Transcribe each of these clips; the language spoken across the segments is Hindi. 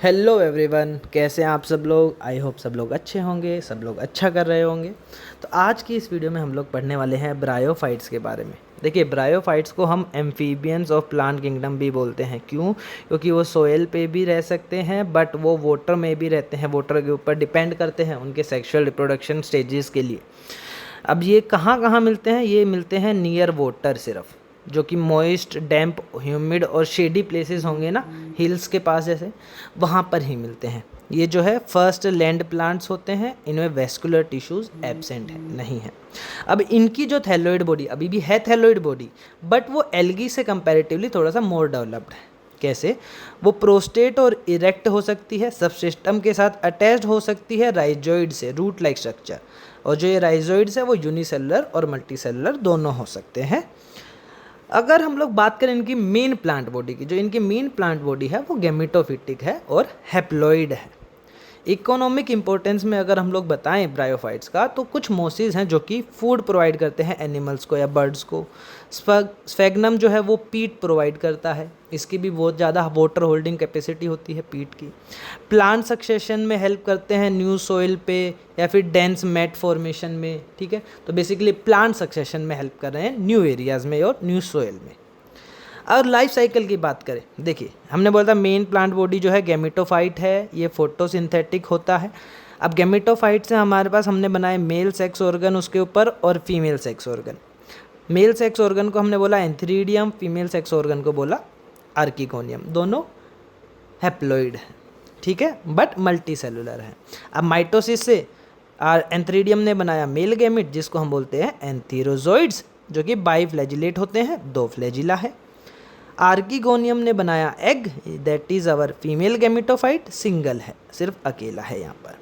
हेलो एवरीवन, कैसे हैं आप सब लोग। आई होप सब लोग अच्छे होंगे, सब लोग अच्छा कर रहे होंगे। तो आज की इस वीडियो में हम लोग पढ़ने वाले हैं ब्रायोफाइट्स के बारे में। देखिए, ब्रायोफाइट्स को हम एम्फीबियंस ऑफ प्लांट किंगडम भी बोलते हैं। क्यों? क्योंकि वो सोयल पे भी रह सकते हैं बट वो वाटर में भी रहते हैं, वाटर के ऊपर डिपेंड करते हैं उनके सेक्सुअल रिप्रोडक्शन स्टेजेस के लिए। अब ये कहाँ कहाँ मिलते हैं? ये मिलते हैं नियर वाटर, सिर्फ जो कि मॉइस्ट, डैम्प, ह्यूमिड और शेडी प्लेसेस होंगे ना, हिल्स के पास जैसे, वहाँ पर ही मिलते हैं। ये जो है फर्स्ट लैंड प्लांट्स होते हैं, इनमें वेस्कुलर टिश्यूज एब्सेंट है, नहीं है। अब इनकी जो थैलोइड बॉडी अभी भी है थैलोइड बॉडी, बट वो एल्गी से कंपैरेटिवली थोड़ा सा मोर डेवलप्ड है। कैसे? वो प्रोस्टेट और इरेक्ट हो सकती है, सबसिस्टम के साथ अटैच्ड हो सकती है राइजोइड से, रूट लाइक स्ट्रक्चर। और जो ये राइजोइड्स है वो यूनिसेलुलर और मल्टीसेलुलर दोनों हो सकते हैं। अगर हम लोग बात करें इनकी मेन प्लांट बॉडी की, जो इनकी मेन प्लांट बॉडी है वो गैमेटोफिटिक है और हैप्लॉइड है। इकोनॉमिक इंपॉर्टेंस में अगर हम लोग बताएं ब्रायोफाइट्स का, तो कुछ मोसिस हैं जो कि फूड प्रोवाइड करते हैं एनिमल्स को या बर्ड्स को। स्फेग्नम जो है वो पीट प्रोवाइड करता है, इसकी भी बहुत ज़्यादा वाटर होल्डिंग कैपेसिटी होती है पीट की। प्लांट सक्सेशन में हेल्प करते हैं न्यू सोइल पे या फिर डेंस मैट फॉर्मेशन में। ठीक है, तो बेसिकली प्लांट सक्सेशन में हेल्प कर रहे हैं न्यू एरियाज़ में और न्यू सोइल में। और लाइफ साइकिल की बात करें, देखिए हमने बोला था मेन प्लांट बॉडी जो है गैमेटोफाइट है, ये फोटोसिंथेटिक होता है। अब गैमेटोफाइट से हमारे पास हमने बनाए मेल सेक्स ऑर्गन उसके ऊपर और female sex organ. Male sex organ को हमने बोला एंथ्रीडियम, फीमेल सेक्स ऑर्गन को बोला आर्किगोनियम। दोनों हैप्लॉइड है, ठीक है, बट मल्टी सेलुलर है। अब माइटोसिस से एंथ्रीडियम ने बनाया मेल गैमिट जिसको हम बोलते हैं एंथीरोजोइड्स, जो कि बाइफ्लैजिलेट होते हैं, 2 फ्लैजिला है। आर्किगोनियम ने बनाया egg, that is our female gametophyte, single है, सिर्फ अकेला है यहाँ पर।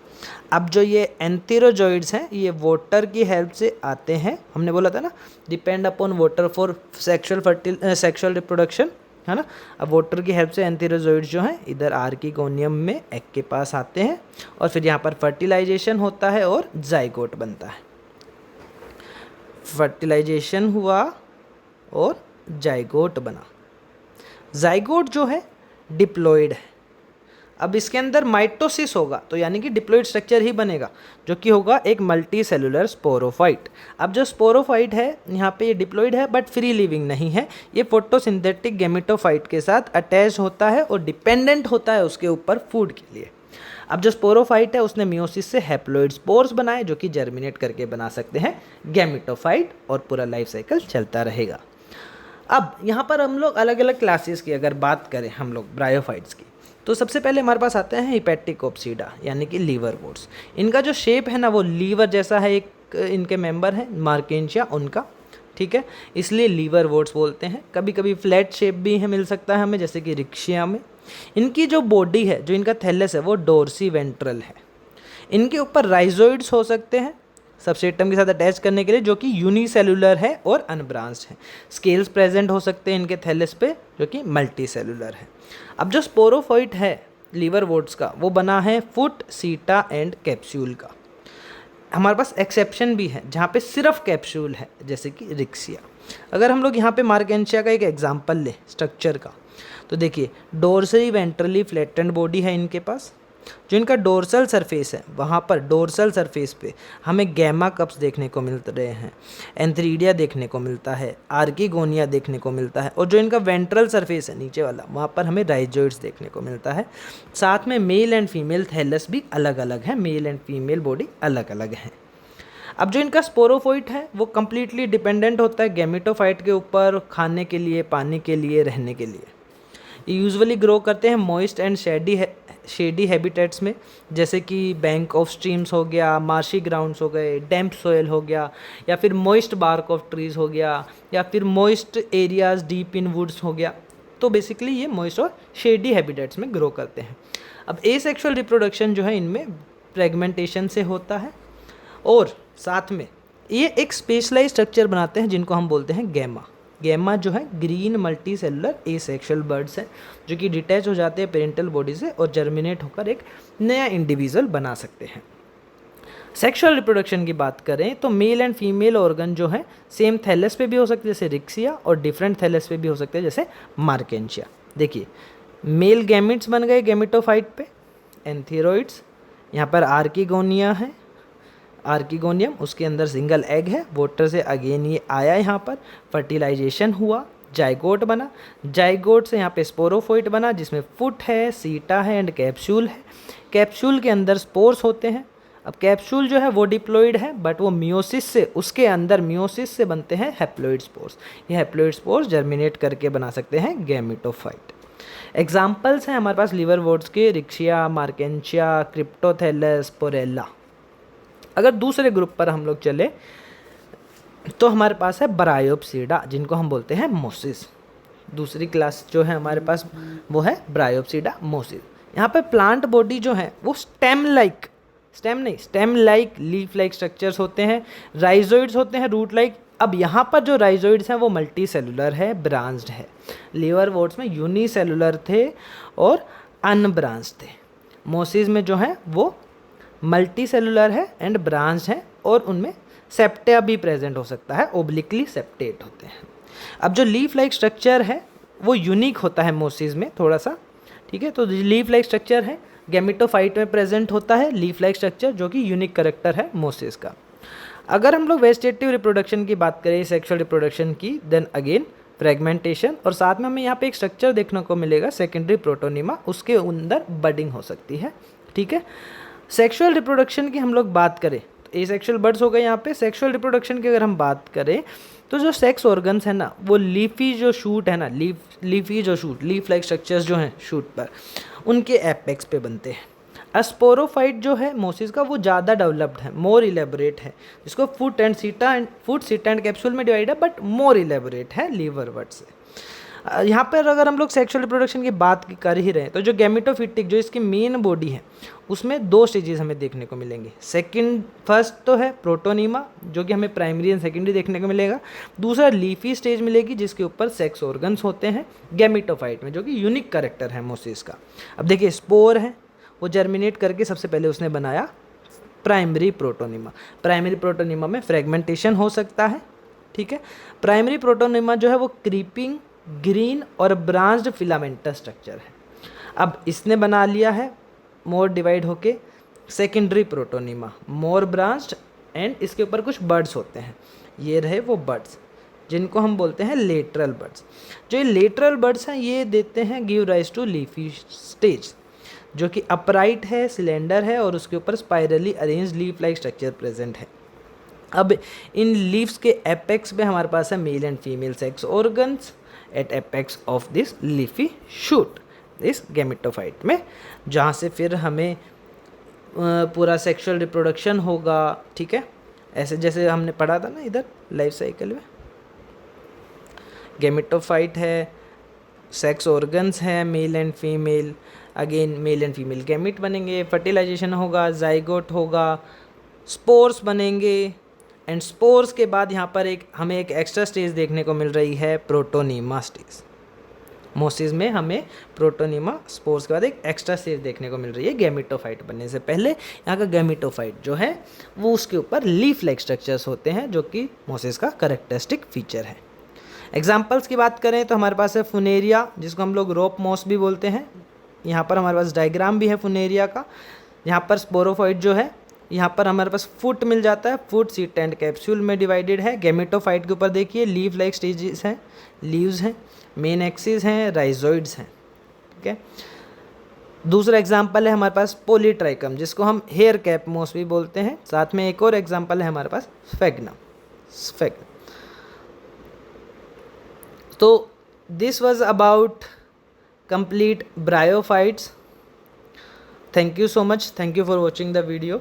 अब जो ये एंथीरोजोइड्स हैं ये वाटर की हेल्प से आते हैं, हमने बोला था ना, depend upon water for sexual reproduction, है ना। अब वाटर की हेल्प से एंथीरोजोइड्स जो हैं इधर आर्किगोनियम में एग के पास आते हैं और फिर यहाँ पर फर्टिलाइजेशन होता है और जाइगोट बनता है। फर्टिलाइजेशन हुआ और जाइगोट बना। जाइगोट जो है डिप्लॉइड है। अब इसके अंदर माइटोसिस होगा तो यानी कि डिप्लॉइड स्ट्रक्चर ही बनेगा, जो कि होगा एक मल्टी सेलुलर स्पोरोफाइट। अब जो स्पोरोफाइट है यहाँ पे ये डिप्लॉइड है बट फ्री लिविंग नहीं है, ये फोटोसिंथेटिक गैमेटोफाइट के साथ अटैच होता है और डिपेंडेंट होता है उसके ऊपर फूड के लिए। अब जो स्पोरोफाइट है उसने मियोसिस से हैप्लॉइड स्पोर्स बनाए जो कि जर्मिनेट करके बना सकते हैं गैमेटोफाइट और पूरा लाइफ साइकिल चलता रहेगा। अब यहाँ पर हम लोग अलग अलग क्लासेस की अगर बात करें हम लोग ब्रायोफाइट्स की, तो सबसे पहले हमारे पास आते हैं हिपैटिकोप्सीडा यानी कि लीवर वोट्स। इनका जो शेप है ना वो लीवर जैसा है, एक इनके मेंबर है मार्केंशिया उनका, ठीक है, इसलिए लीवर वोट्स बोलते हैं। कभी कभी फ्लैट शेप भी है, मिल सकता है हमें, जैसे कि रिक्शिया में। इनकी जो बॉडी है, जो इनका थैलस है वो डोर्सी वेंट्रल है। इनके ऊपर राइजोइड्स हो सकते हैं सबसेटम के साथ अटैच करने के लिए, जो कि यूनिसेलुलर है और अनब्रांच्ड है। स्केल्स प्रेजेंट हो सकते हैं इनके थैलस पे, जो कि मल्टी सेलुलर है। अब जो स्पोरोफाइट है लीवर वोट्स का, वो बना है फुट, सीटा एंड कैप्सूल का। हमारे पास एक्सेप्शन भी है जहाँ पे सिर्फ कैप्सूल है, जैसे कि रिक्सिया। अगर हम लोग यहाँ पे मार्केंशिया का एक एग्जाम्पल ले स्ट्रक्चर का, तो देखिए डोर्सली वेंट्रली फ्लैटेंड बॉडी है इनके पास। जो इनका डोर्सल सरफेस है वहाँ पर डोर्सल सरफेस पे हमें गैमा कप्स देखने को मिल रहे हैं, एंथ्रीडिया देखने को मिलता है, आर्किगोनिया देखने को मिलता है, और जो इनका वेंट्रल सरफेस है नीचे वाला, वहाँ पर हमें राइजोइड्स देखने को मिलता है। साथ में मेल एंड फीमेल थैलस भी अलग अलग है, मेल एंड फीमेल बॉडी अलग अलग है। अब जो इनका स्पोरोफाइट है वो कम्प्लीटली डिपेंडेंट होता है गैमेटोफाइट के ऊपर, खाने के लिए, पानी के लिए, रहने के लिए। ये यूजुअली ग्रो करते हैं मॉइस्ट एंड शेडी हैबिटेट्स में, जैसे कि बैंक ऑफ स्ट्रीम्स हो गया, मार्शी ग्राउंड्स हो गए, डैम्प सोयल हो गया, या फिर मॉइस्ट बार्क ऑफ ट्रीज हो गया, या फिर moist areas deep in woods हो गया। तो बेसिकली ये मॉइस्ट और शेडी हैबिटेट्स में ग्रो करते हैं। अब एसेक्सुअल रिप्रोडक्शन जो है इनमें फ्रेगमेंटेशन से होता है, और साथ में ये एक स्पेशलाइज स्ट्रक्चर बनाते हैं जिनको हम बोलते हैं गैमा। गैमा जो है green multi cellular asexual birds हैं जो कि डिटैच हो जाते हैं पेरेंटल बॉडी से और जर्मिनेट होकर एक नया इंडिविजुअल बना सकते हैं। सेक्सुअल रिप्रोडक्शन की बात करें तो मेल एंड फीमेल ऑर्गन जो है सेम थैलस पे भी हो सकते हैं जैसे रिक्सिया, और डिफरेंट थैलस पे भी हो सकते हैं जैसे मार्केंशिया। देखिए मेल गैमिट्स बन गए गैमिटोफाइट पे, एंथीरोइड्स। यहाँ पर आर्किगोनिया है, आर्किगोनियम, उसके अंदर सिंगल एग है, वाटर से अगेन ये आया, यहाँ पर फर्टिलाइजेशन हुआ, जाइगोट बना, जाइगोट से यहाँ पे स्पोरोफोइट बना जिसमें फुट है, सीटा है एंड कैप्सूल है। कैप्सूल के अंदर स्पोर्स होते हैं। अब कैप्सूल जो है वो डिप्लॉइड है, बट वो मियोसिस से, उसके अंदर मियोसिस से बनते हैं हैप्लॉइड स्पोर्स। ये हैप्लॉइड स्पोर्स जर्मिनेट करके बना सकते हैं गैमिटोफाइट। एग्जाम्पल्स हैं हमारे पास लीवर वोर्ड्स के, रिक्शिया, मार्केंशिया, क्रिप्टोथेलस, पोरेला। अगर दूसरे ग्रुप पर हम लोग चले तो हमारे पास है ब्रायोप्सीडा, जिनको हम बोलते हैं मोसिस। दूसरी क्लास जो है हमारे पास वो है ब्रायोप्सीडा मोसिस। यहाँ पे प्लांट बॉडी जो है वो stem like leaf like structures होते हैं, राइजोइड्स होते हैं, रूट लाइक। अब यहाँ पर जो राइजोइड्स हैं वो मल्टी सेलुलर है, ब्रांच्ड है। लीवर वोर्ड्स में यूनिसेलुलर थे और अनब्रांच्ड थे। मोसिस में जो है वो मल्टी सेलुलर है एंड ब्रांच है, और उनमें सेप्टा भी प्रेजेंट हो सकता है, ओब्लिकली सेप्टेट होते हैं। अब जो लीफ लाइक स्ट्रक्चर है वो यूनिक होता है मोसिस में थोड़ा सा, ठीक है। तो लीफ लाइक स्ट्रक्चर है, गैमिटोफाइट में प्रेजेंट होता है लीफ लाइक स्ट्रक्चर, जो कि यूनिक करैक्टर है मोसिस का। अगर हम लोग वेजिटेटिव रिप्रोडक्शन की बात करें, सेक्सुअल रिप्रोडक्शन की, देन अगेन फ्रेगमेंटेशन, और साथ में हमें यहाँ पे एक स्ट्रक्चर देखने को मिलेगा सेकेंडरी प्रोटोनिमा, उसके अंदर बडिंग हो सकती है, ठीक है। सेक्सुअल रिप्रोडक्शन की हम लोग बात करें तो एसेक्सुअल बर्ड्स हो गए। यहाँ पे सेक्सुअल रिप्रोडक्शन की अगर हम बात करें तो जो सेक्स ऑर्गन्स है ना, वो लीफी जो शूट है ना, लीफी जो शूट, लीफ लाइक स्ट्रक्चर्स जो हैं शूट पर, उनके एपेक्स पे बनते हैं। स्पोरोफाइट जो है मोसिस का वो ज़्यादा डेवलप्ड है, मोर इलेबोरेट है, जिसको फुट सीटा एंड कैप्सूल में डिवाइड है, बट मोर इलेबोरेट है लीवर वर्ड से। यहाँ पर अगर हम लोग सेक्सुअल रिप्रोडक्शन की बात कर ही रहे हैं तो जो गैमिटोफिटिक जो इसकी मेन बॉडी है उसमें दो स्टेजेस हमें देखने को मिलेंगे। फर्स्ट तो है प्रोटोनीमा, जो कि हमें प्राइमरी एंड सेकेंडरी देखने को मिलेगा। दूसरा लीफी स्टेज मिलेगी, जिसके ऊपर सेक्स ऑर्गन्स होते हैं गैमिटोफाइट में, जो कि यूनिक कैरेक्टर है मोसिस का। अब देखिए स्पोर है, वो जर्मिनेट करके सबसे पहले उसने बनाया प्राइमरी प्रोटोनीमा। प्राइमरी प्रोटोनीमा में फ्रेगमेंटेशन हो सकता है, ठीक है। प्राइमरी प्रोटोनीमा जो है वो क्रीपिंग, ग्रीन और ब्रांच्ड फिलामेंटस स्ट्रक्चर है। अब इसने बना लिया है मोर डिवाइड होके secondary protonema, more branched, and इसके ऊपर कुछ बर्ड्स होते हैं। ये रहे वो बर्ड्स जिनको हम बोलते हैं लेटरल बर्ड्स। जो ये लेटरल बर्ड्स हैं ये देते हैं give rise to leafy stage, जो कि अपराइट है, सिलेंडर है, और उसके ऊपर spirally arrange leaf like structure present है। अब इन लीव्स के एपेक्स पे हमारे पास है male and female sex organs at apex of this leafy shoot, इस गैमिटोफाइट में, जहाँ से फिर हमें पूरा सेक्सुअल रिप्रोडक्शन होगा, ठीक है। ऐसे जैसे हमने पढ़ा था ना इधर लाइफ साइकिल में, गैमिटोफाइट है, सेक्स ऑर्गन्स है male and female, again mail and female gamete बनेंगे, फर्टिलाइजेशन होगा, जाइगोट होगा, स्पोर्स बनेंगे, एंड स्पोर्स के बाद यहाँ पर हमें एक एक्स्ट्रा स्टेज देखने को मिल रही है, प्रोटोनीमा स्टेज। मोसिस में हमें प्रोटोनीमा स्पोर्स के बाद एक एक्स्ट्रा स्टेज देखने को मिल रही है गैमिटोफाइट बनने से पहले। यहाँ का गैमिटोफाइट जो है वो उसके ऊपर लीफ लाइक स्ट्रक्चर्स होते हैं, जो कि मोसिस का कैरेक्टरिस्टिक फीचर है। एग्जाम्पल्स की बात करें तो हमारे पास है फुनेरिया, जिसको हम लोग रोप मॉस भी बोलते हैं। यहाँ पर हमारे पास डायग्राम भी है फुनेरिया का। यहाँ पर स्पोरोफाइट जो है, यहाँ पर हमारे पास फुट मिल जाता है, फुट सीट एंड कैप्सूल में डिवाइडेड है। गैमेटोफाइट के ऊपर देखिए लीफ लाइक स्टेजेस हैं, लीव्स हैं, मेन एक्सिस हैं, राइजोइड्स हैं, ठीक है। दूसरा एग्जाम्पल है हमारे पास पॉलीट्राइकम, जिसको हम हेयर कैप मोस भी बोलते हैं। साथ में एक और एग्जाम्पल है हमारे पास स्फेग्नम। तो this was about complete bryophytes. Thank you so much. Thank you for watching the video.